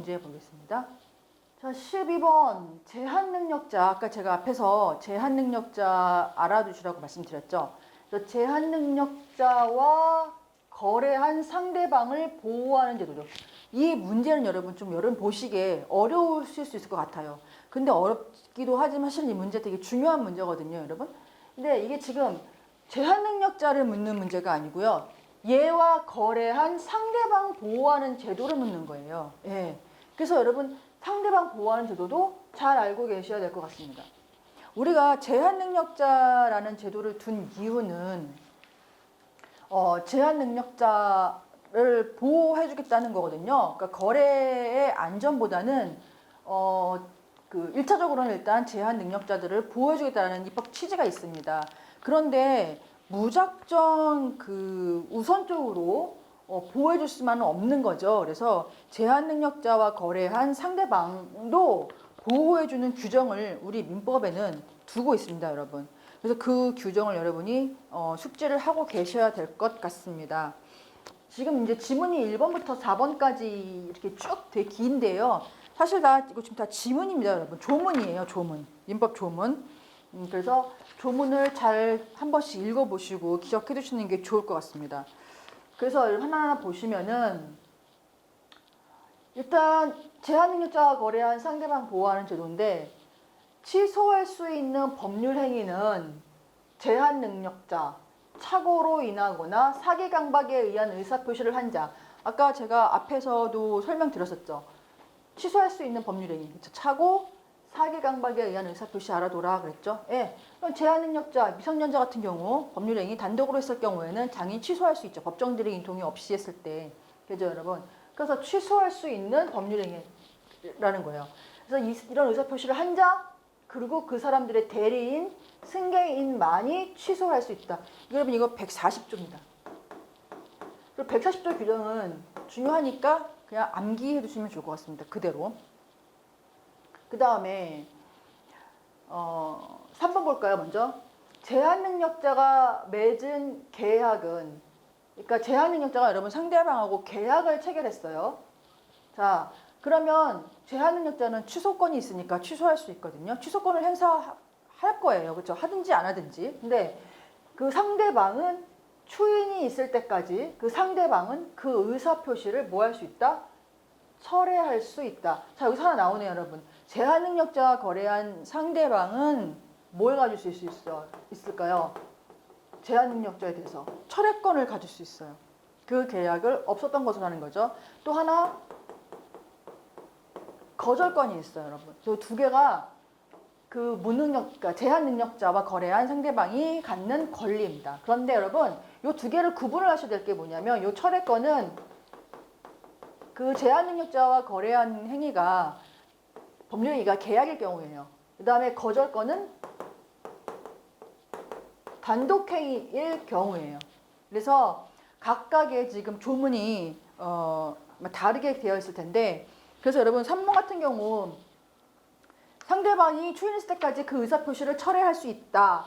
문제 보겠습니다. 자, 12번 제한능력자. 아까 제가 앞에서 제한능력자 알아두시라고 말씀드렸죠. 그래서 제한능력자와 거래한 상대방을 보호하는 제도죠. 이 문제는 여러분 보시기에 어려우실 수 있을 것 같아요. 근데 어렵기도 하지만 사실 이 문제 되게 중요한 문제거든요, 여러분. 근데 이게 지금 제한능력자를 묻는 문제가 아니고요. 얘와 거래한 상대방 보호하는 제도를 묻는 거예요. 예. 그래서 여러분 상대방 보호하는 제도도 잘 알고 계셔야 될 것 같습니다. 우리가 제한능력자라는 제도를 둔 이유는 제한능력자를 보호해주겠다는 거거든요. 그러니까 거래의 안전보다는 그 1차적으로는 일단 제한능력자들을 보호해주겠다는 입법 취지가 있습니다. 그런데 무작정 그 우선적으로 보호해줄 수만은 없는 거죠. 그래서 제한능력자와 거래한 상대방도 보호해주는 규정을 우리 민법에는 두고 있습니다, 여러분. 그래서 그 규정을 여러분이 숙지를 하고 계셔야 될 것 같습니다. 지금 이제 지문이 1번부터 4번까지 이렇게 쭉 되게 긴데요. 사실 이거 지금 다 지문입니다, 여러분. 조문이에요, 조문. 민법 조문. 그래서 조문을 잘 한 번씩 읽어보시고 기억해 두시는 게 좋을 것 같습니다. 그래서 하나하나 보시면은 일단 제한능력자와 거래한 상대방 보호하는 제도인데 취소할 수 있는 법률 행위는 제한능력자, 착오로 인하거나 사기 강박에 의한 의사표시를 한 자. 아까 제가 앞에서도 설명드렸었죠. 취소할 수 있는 법률 행위. 착오, 사기 강박에 의한 의사표시 알아둬라 그랬죠. 예. 제한능력자, 미성년자 같은 경우 법률 행위 단독으로 했을 경우에는 장인 취소할 수 있죠. 법정들의 인통이 없이 했을 때. 그죠, 여러분? 그래서 취소할 수 있는 법률 행위라는 거예요. 그래서 이런 의사표시를 한 자, 그리고 그 사람들의 대리인, 승계인만이 취소할 수 있다. 여러분 이거 140조입니다. 그리고 140조 규정은 중요하니까 그냥 암기해 두시면 좋을 것 같습니다. 그대로. 그 다음에 3번 볼까요, 먼저? 제한능력자가 맺은 계약은, 그러니까 제한능력자가 여러분 상대방하고 계약을 체결했어요. 자, 그러면 제한능력자는 취소권이 있으니까 취소할 수 있거든요. 취소권을 행사할 거예요. 그렇죠? 하든지 안 하든지. 근데 그 상대방은 추인이 있을 때까지 그 상대방은 그 의사표시를 뭐 할 수 있다? 철회할 수 있다. 자, 여기서 하나 나오네요, 여러분. 제한능력자와 거래한 상대방은 뭘 가질 수 있을까요? 제한능력자에 대해서 철회권을 가질 수 있어요. 그 계약을 없었던 것으로 하는 거죠. 또 하나 거절권이 있어요, 여러분. 이 두 개가 그 그러니까 제한능력자와 거래한 상대방이 갖는 권리입니다. 그런데 여러분, 이 두 개를 구분을 하셔야 될 게 뭐냐면, 이 철회권은 그 제한능력자와 거래한 행위가 법률행위가 계약일 경우예요. 그 다음에 거절권은 단독행위일 경우예요. 그래서 각각의 지금 조문이 다르게 되어 있을 텐데, 그래서 여러분 3번 같은 경우 상대방이 추인했을 때까지 그 의사표시를 철회할 수 있다.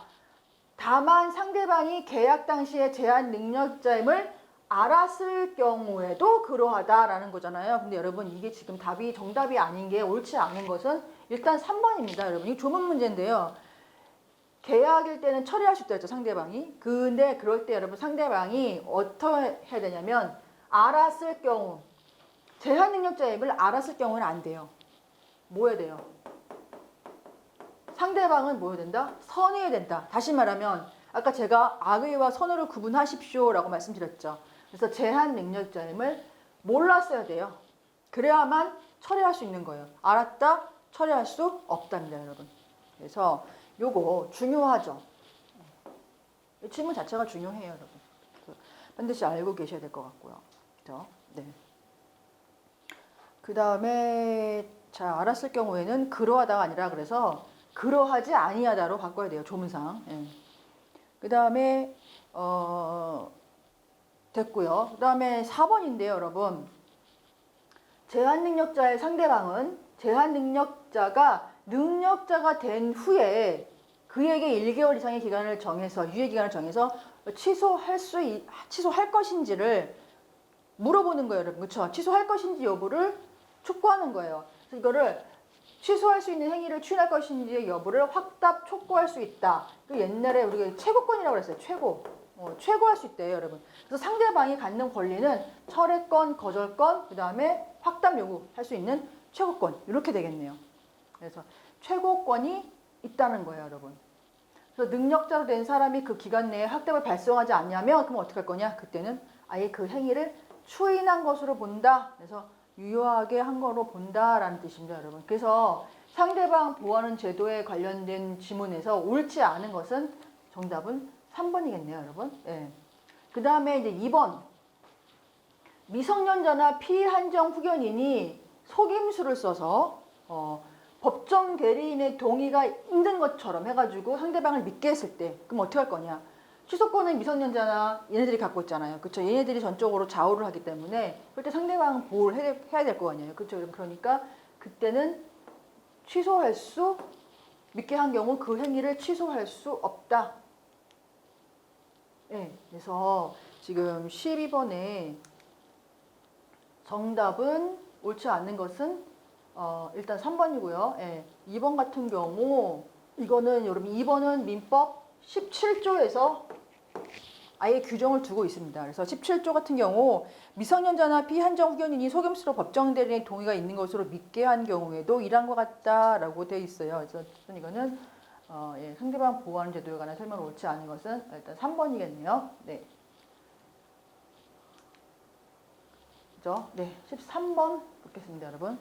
다만 상대방이 계약 당시에 제한능력자임을 알았을 경우에도 그러하다라는 거잖아요. 근데 여러분 이게 지금 정답이 아닌 게 옳지 않은 것은 일단 3번입니다. 여러분 이 조문 문제인데요. 계약일 때는 처리할 수 있다 했죠, 상대방이. 근데 그럴 때 여러분 상대방이 어떻게 해야 되냐면 알았을 경우, 제한능력자임을 알았을 경우는 안 돼요. 뭐 해야 돼요? 상대방은 뭐 해야 된다? 선의해야 된다. 다시 말하면 아까 제가 악의와 선의를 구분하십시오 라고 말씀드렸죠. 그래서 제한능력자임을 몰랐어야 돼요. 그래야만 처리할 수 있는 거예요. 알았다? 처리할 수 없답니다, 여러분. 그래서 요거 중요하죠. 이 질문 자체가 중요해요, 여러분. 반드시 알고 계셔야 될 것 같고요. 그죠? 네. 그 다음에 자, 알았을 경우에는 그러하다가 아니라 그래서 그러하지 아니하다로 바꿔야 돼요, 조문상. 예. 그 다음에 됐고요. 그 다음에 4번인데요, 여러분. 제한능력자의 상대방은 제한능력자가 능력자가 된 후에 그에게 1개월 이상의 기간을 정해서, 유예기간을 정해서 취소할 것인지를 물어보는 거예요, 여러분. 그렇죠? 취소할 것인지 여부를 촉구하는 거예요. 그래서 이거를 취소할 수 있는 행위를 추인할 것인지의 여부를 확답 촉구할 수 있다. 그 옛날에 우리가 최고권이라고 그랬어요. 최고할 수 있대요, 여러분. 그래서 상대방이 갖는 권리는 철회권, 거절권, 그 다음에 확답 요구할 수 있는 최고권 이렇게 되겠네요. 그래서 최고권이 있다는 거예요, 여러분. 그래서 능력자로 된 사람이 그 기간 내에 확답을 발송하지 않냐면 그럼 어떻게 할 거냐? 그때는 아예 그 행위를 추인한 것으로 본다. 그래서 유효하게 한 거로 본다라는 뜻입니다, 여러분. 그래서 상대방 보호하는 제도에 관련된 지문에서 옳지 않은 것은 정답은 3번이겠네요, 여러분. 예. 그 다음에 이제 2번. 미성년자나 피한정 후견인이 속임수를 써서 법정 대리인의 동의가 있는 것처럼 해가지고 상대방을 믿게 했을 때 그럼 어떻게 할 거냐? 취소권은 미성년자나 얘네들이 갖고 있잖아요. 그렇죠? 얘네들이 전적으로 좌우를 하기 때문에 그럴 때 상대방 보호를 해야 될 거 아니에요. 그렇죠? 그러니까 그때는 취소할 수 믿게 한 경우 그 행위를 취소할 수 없다. 네, 그래서 지금 12번에 정답은 옳지 않는 것은 일단 3번이고요. 예, 2번 같은 경우 이거는 여러분 2번은 민법 17조에서 아예 규정을 두고 있습니다. 그래서 17조 같은 경우 미성년자나 피한정 후견인이 속임수로 법정 대리인의 동의가 있는 것으로 믿게 한 경우에도 이란과 같다라고 되어 있어요. 그래서 이거는 상대방 보호하는 제도에 관한 설명을 옳지 않은 것은 일단 3번이겠네요. 네. 그죠? 네, 13번 보겠습니다, 여러분.